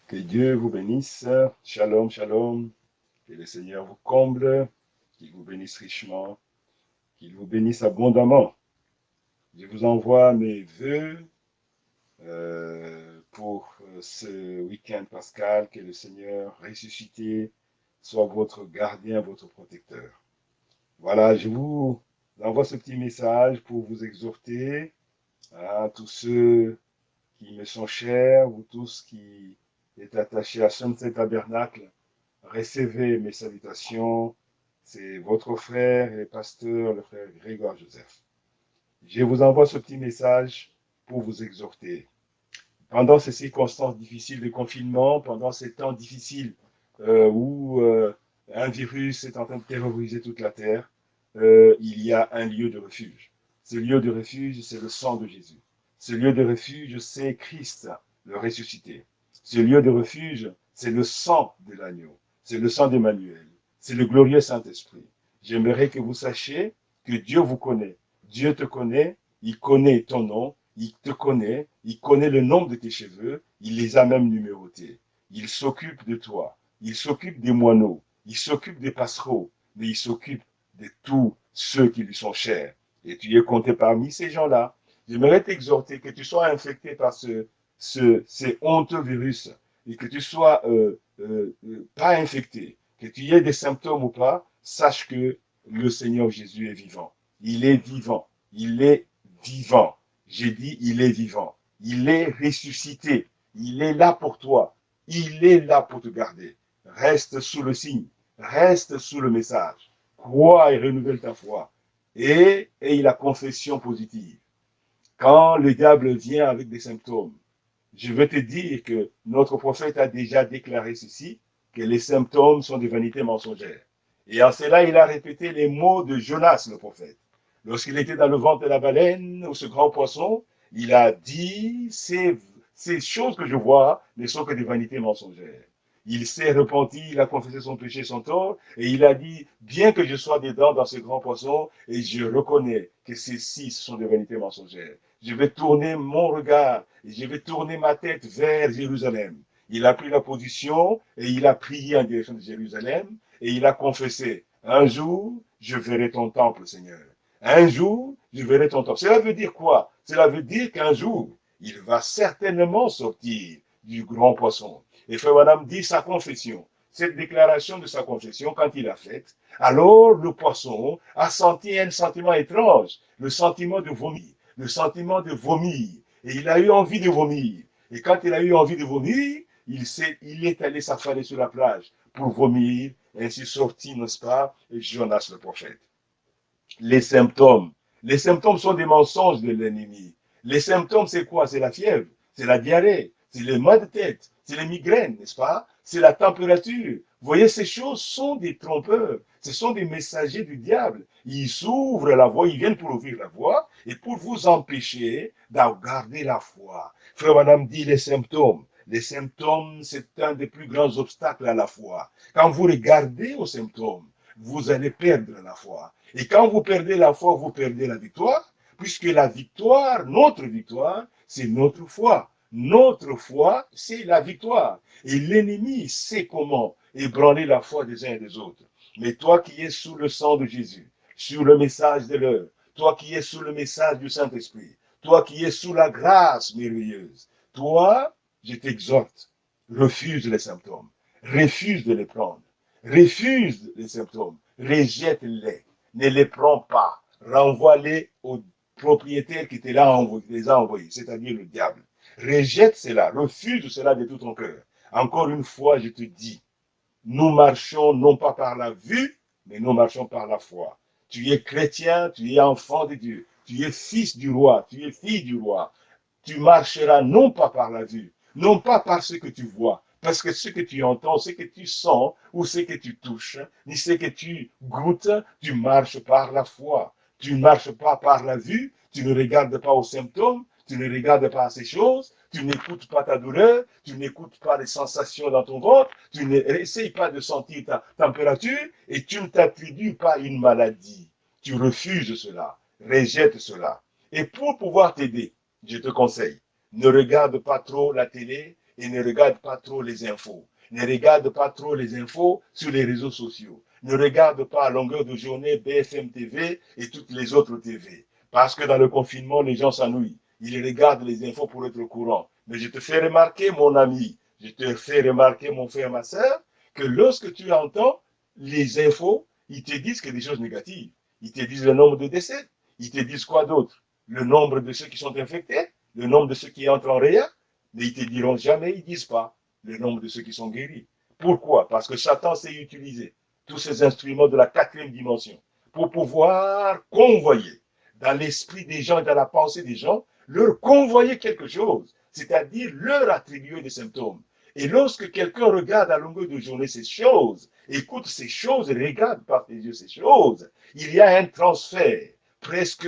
Que Dieu vous bénisse. Shalom, shalom. Que le Seigneur vous comble, qu'il vous bénisse richement, qu'il vous bénisse abondamment. Je vous envoie mes vœux pour ce week-end pascal. Que le Seigneur ressuscité soit votre gardien, votre protecteur. Voilà, je vous envoie ce petit message pour vous exhorter à tous ceux qui me sont chers, vous tous qui êtes attachés à Sunset Tabernacle. Recevez mes salutations. C'est votre frère et pasteur, le frère Grégoire Joseph. Je vous envoie ce petit message pour vous exhorter. Pendant ces circonstances difficiles de confinement, pendant ces temps difficiles où un virus est en train de terroriser toute la terre, il y a un lieu de refuge. Ce lieu de refuge, c'est le sang de Jésus. Ce lieu de refuge, c'est Christ, le ressuscité. Ce lieu de refuge, c'est le sang de l'agneau. C'est le sang d'Emmanuel. C'est le glorieux Saint-Esprit. J'aimerais que vous sachiez que Dieu vous connaît. Dieu te connaît, il connaît ton nom, il te connaît, il connaît le nombre de tes cheveux, il les a même numérotés. Il s'occupe de toi, il s'occupe des moineaux, il s'occupe des passereaux, mais il s'occupe de tous ceux qui lui sont chers. Et tu es compté parmi ces gens-là. J'aimerais t'exhorter que tu sois infecté par ces honteux virus et que tu sois pas infecté, que tu aies des symptômes ou pas, sache que le Seigneur Jésus est vivant. Il est vivant. Il est vivant. J'ai dit, il est vivant. Il est ressuscité. Il est là pour toi. Il est là pour te garder. Reste sous le signe. Reste sous le message. Crois et renouvelle ta foi. Et la confession positive. Quand le diable vient avec des symptômes, je veux te dire que notre prophète a déjà déclaré ceci, que les symptômes sont des vanités mensongères. Et en cela, il a répété les mots de Jonas, le prophète. Lorsqu'il était dans le ventre de la baleine, ou ce grand poisson, il a dit, ces choses que je vois ne sont que des vanités mensongères. Il s'est repenti, il a confessé son péché, son tort, et il a dit, bien que je sois dedans dans ce grand poisson, et je reconnais que ces-ci sont des vanités mensongères. Je vais tourner mon regard, et je vais tourner ma tête vers Jérusalem. Il a pris la position, et il a prié en direction de Jérusalem, et il a confessé, un jour, je verrai ton temple, Seigneur. Un jour, je verrai ton temple. Cela veut dire quoi? Cela veut dire qu'un jour, il va certainement sortir du grand poisson. Et frère Madame dit sa confession. Cette déclaration de sa confession, quand il a faite, alors le poisson a senti un sentiment étrange, le sentiment de vomir, le sentiment de vomir. Et il a eu envie de vomir. Et quand il a eu envie de vomir, il est allé s'affaler sur la plage pour vomir, ainsi sorti, n'est-ce pas, Jonas le prophète. Les symptômes. Les symptômes sont des mensonges de l'ennemi. Les symptômes, c'est quoi? C'est la fièvre, c'est la diarrhée, c'est les maux de tête, c'est les migraines, n'est-ce pas? C'est la température. Vous voyez, ces choses sont des trompeurs. Ce sont des messagers du diable. Ils ouvrent la voie, ils viennent pour ouvrir la voie et pour vous empêcher de garder la foi. Frère Madame dit les symptômes. Les symptômes, c'est un des plus grands obstacles à la foi. Quand vous regardez aux symptômes, vous allez perdre la foi. Et quand vous perdez la foi, vous perdez la victoire, puisque la victoire, notre victoire, c'est notre foi. Notre foi, c'est la victoire. Et l'ennemi sait comment ébranler la foi des uns et des autres. Mais toi qui es sous le sang de Jésus, sur le message de l'heure, toi qui es sous le message du Saint-Esprit, toi qui es sous la grâce merveilleuse, toi, je t'exhorte, refuse les symptômes, refuse de les prendre, refuse les symptômes, rejette-les, ne les prends pas, renvoie-les au propriétaire qui te les a envoyés, c'est-à-dire le diable. Rejette cela, refuse cela de tout ton cœur. Encore une fois, je te dis, nous marchons non pas par la vue, mais nous marchons par la foi. Tu es chrétien, tu es enfant de Dieu, tu es fils du roi, tu es fille du roi. Tu marcheras non pas par la vue, non pas par ce que tu vois, parce que ce que tu entends, ce que tu sens, ou ce que tu touches, ni ce que tu goûtes, tu marches par la foi. Tu ne marches pas par la vue, tu ne regardes pas aux symptômes, tu ne regardes pas à ces choses, tu n'écoutes pas ta douleur, tu n'écoutes pas les sensations dans ton ventre, tu n'essayes pas de sentir ta température et tu ne t'attribues pas une maladie. Tu refuses cela, rejette cela. Et pour pouvoir t'aider, je te conseille, ne regarde pas trop la télé et ne regarde pas trop les infos. Ne regarde pas trop les infos sur les réseaux sociaux. Ne regarde pas à longueur de journée BFM TV et toutes les autres TV. Parce que dans le confinement, les gens s'ennuient. Ils regardent les infos pour être au courant. Mais je te fais remarquer, mon ami, je te fais remarquer, mon frère, ma soeur, que lorsque tu entends les infos, ils te disent que des choses négatives. Ils te disent le nombre de décès. Ils te disent quoi d'autre? Le nombre de ceux qui sont infectés, le nombre de ceux qui entrent en réa. Mais ils te diront jamais, ils disent pas le nombre de ceux qui sont guéris. Pourquoi? Parce que Satan sait utiliser tous ces instruments de la quatrième dimension pour pouvoir convoyer dans l'esprit des gens et dans la pensée des gens, leur convoyer quelque chose, c'est-à-dire leur attribuer des symptômes. Et lorsque quelqu'un regarde à longueur de journée ces choses, écoute ces choses et regarde par tes yeux ces choses, il y a un transfert presque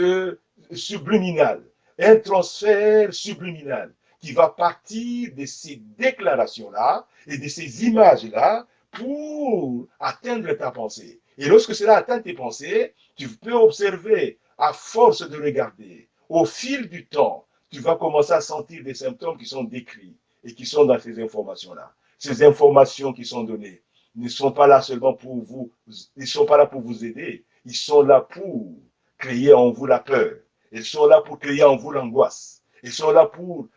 subliminal, un transfert subliminal qui va partir de ces déclarations-là et de ces images-là pour atteindre ta pensée. Et lorsque cela atteint tes pensées, tu peux observer, à force de regarder, au fil du temps, tu vas commencer à sentir des symptômes qui sont décrits et qui sont dans ces informations-là. Ces informations qui sont données ne sont pas là seulement pour vous, ils ne sont pas là pour vous aider, ils sont là pour créer en vous la peur, ils sont là pour créer en vous l'angoisse, ils sont là pour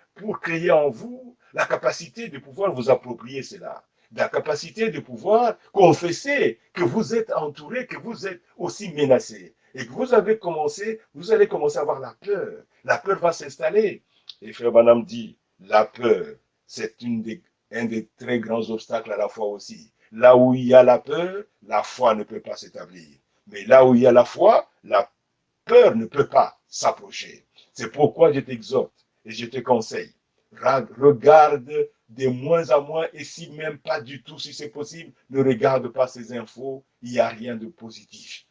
créer en vous la capacité de pouvoir vous approprier cela, la capacité de pouvoir confesser que vous êtes entouré, que vous êtes aussi menacé, et que vous allez commencer à avoir la peur. La peur va s'installer. Et Frère Banham dit, la peur, c'est un des très grands obstacles à la foi aussi. Là où il y a la peur, la foi ne peut pas s'établir. Mais là où il y a la foi, la peur ne peut pas s'approcher. C'est pourquoi je t'exhorte et je te conseille, regarde de moins en moins, et si même pas du tout, si c'est possible, ne regarde pas ces infos, il n'y a rien de positif.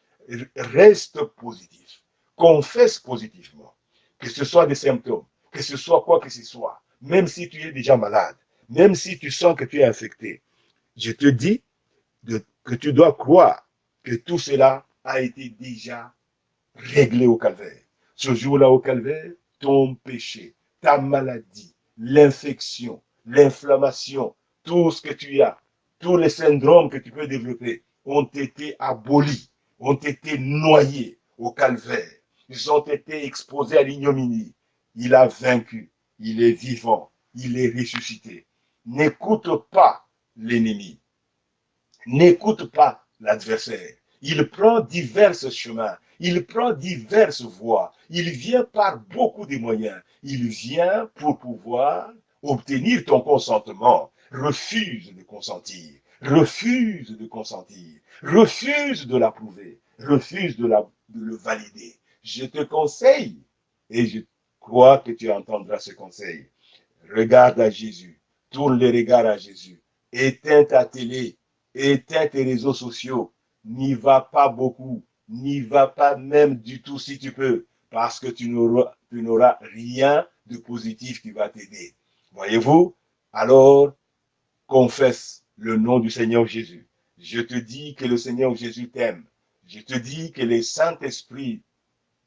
Reste positif. Confesse positivement. Que ce soit des symptômes, que ce soit quoi que ce soit, même si tu es déjà malade, même si tu sens que tu es infecté, je te dis que tu dois croire que tout cela a été déjà réglé au calvaire. Ce jour-là au calvaire, ton péché, ta maladie, l'infection, l'inflammation, tout ce que tu as, tous les syndromes que tu peux développer ont été abolis, ont été noyés au calvaire. Ils ont été exposés à l'ignominie. Il a vaincu, il est vivant, il est ressuscité. N'écoute pas l'ennemi. N'écoute pas l'adversaire. Il prend divers chemins, il prend diverses voies, il vient par beaucoup de moyens. Il vient pour pouvoir obtenir ton consentement. Refuse de consentir, refuse de consentir, refuse de l'approuver, refuse de le valider. Je te conseille, et je crois que tu entendras ce conseil. Regarde à Jésus, tourne les regards à Jésus, éteins ta télé, éteins tes réseaux sociaux, n'y va pas beaucoup, n'y va pas même du tout si tu peux, parce que tu n'auras rien de positif qui va t'aider. Voyez-vous? Alors, confesse le nom du Seigneur Jésus. Je te dis que le Seigneur Jésus t'aime. Je te dis que le Saint-Esprit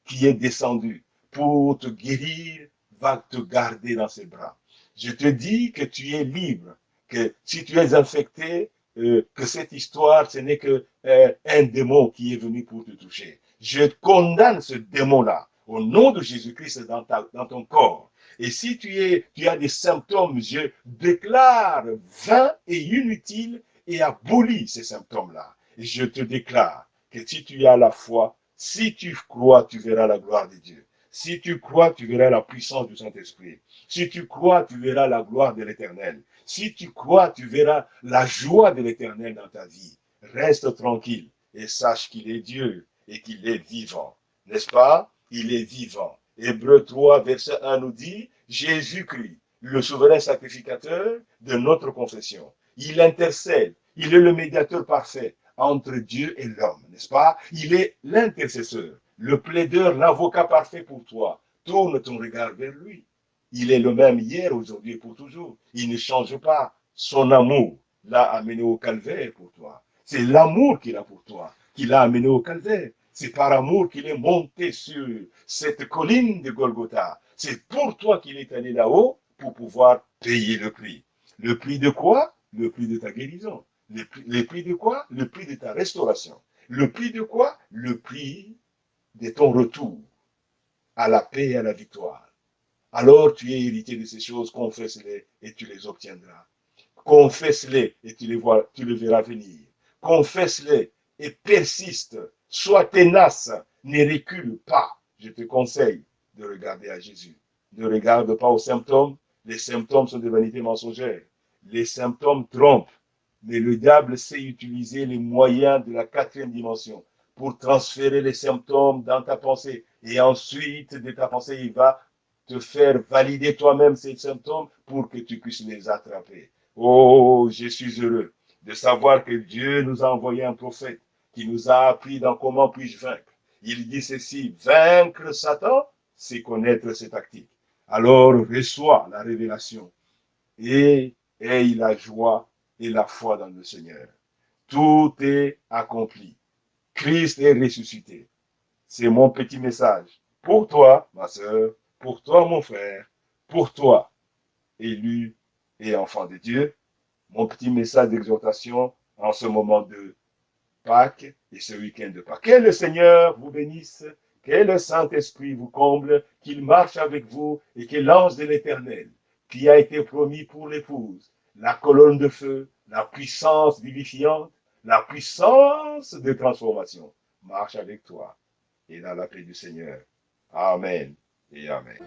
qui est descendu pour te guérir va te garder dans ses bras. Je te dis que tu es libre, que si tu es infecté, que cette histoire, ce n'est que un démon qui est venu pour te toucher. Je condamne ce démon-là au nom de Jésus-Christ dans ton corps. Et si tu as des symptômes, je déclare vains et inutiles et abolis ces symptômes-là. Et je te déclare que si tu as la foi, si tu crois, tu verras la gloire de Dieu. Si tu crois, tu verras la puissance du Saint-Esprit. Si tu crois, tu verras la gloire de l'Éternel. Si tu crois, tu verras la joie de l'Éternel dans ta vie. Reste tranquille et sache qu'il est Dieu et qu'il est vivant. N'est-ce pas? Il est vivant. Hébreux 3, verset 1 nous dit, Jésus-Christ, le souverain sacrificateur de notre confession. Il intercède. Il est le médiateur parfait entre Dieu et l'homme, n'est-ce pas? Il est l'intercesseur, le plaideur, l'avocat parfait pour toi. Tourne ton regard vers lui. Il est le même hier, aujourd'hui et pour toujours. Il ne change pas. Son amour l'a amené au calvaire pour toi. C'est l'amour qu'il a pour toi qui l'a amené au calvaire. C'est par amour qu'il est monté sur cette colline de Golgotha. C'est pour toi qu'il est allé là-haut pour pouvoir payer le prix. Le prix de quoi? Le prix de ta guérison. Le prix de quoi? Le prix de ta restauration. Le prix de quoi? Le prix de ton retour à la paix et à la victoire. Alors tu es héritier de ces choses, confesse-les et tu les obtiendras. Confesse-les et tu les verras venir. Confesse-les et persiste. Sois tenace. Ne recule pas. Je te conseille de regarder à Jésus. Ne regarde pas aux symptômes. Les symptômes sont des vanités mensongères. Les symptômes trompent. Mais le diable sait utiliser les moyens de la quatrième dimension pour transférer les symptômes dans ta pensée. Et ensuite, de ta pensée, il va te faire valider toi-même ces symptômes pour que tu puisses les attraper. Oh, je suis heureux de savoir que Dieu nous a envoyé un prophète qui nous a appris dans comment puis-je vaincre. Il dit ceci, vaincre Satan, c'est connaître ses tactiques. Alors reçois la révélation et aie la joie et la foi dans le Seigneur. Tout est accompli. Christ est ressuscité. C'est mon petit message. Pour toi, ma sœur, pour toi, mon frère, pour toi, élu et enfant de Dieu, mon petit message d'exhortation en ce moment de Pâques et ce week-end de Pâques. Que le Seigneur vous bénisse, que le Saint-Esprit vous comble, qu'il marche avec vous et que l'ange de l'Éternel, qui a été promis pour l'épouse, la colonne de feu, la puissance vivifiante, la puissance de transformation, marche avec toi et dans la paix du Seigneur. Amen et Amen.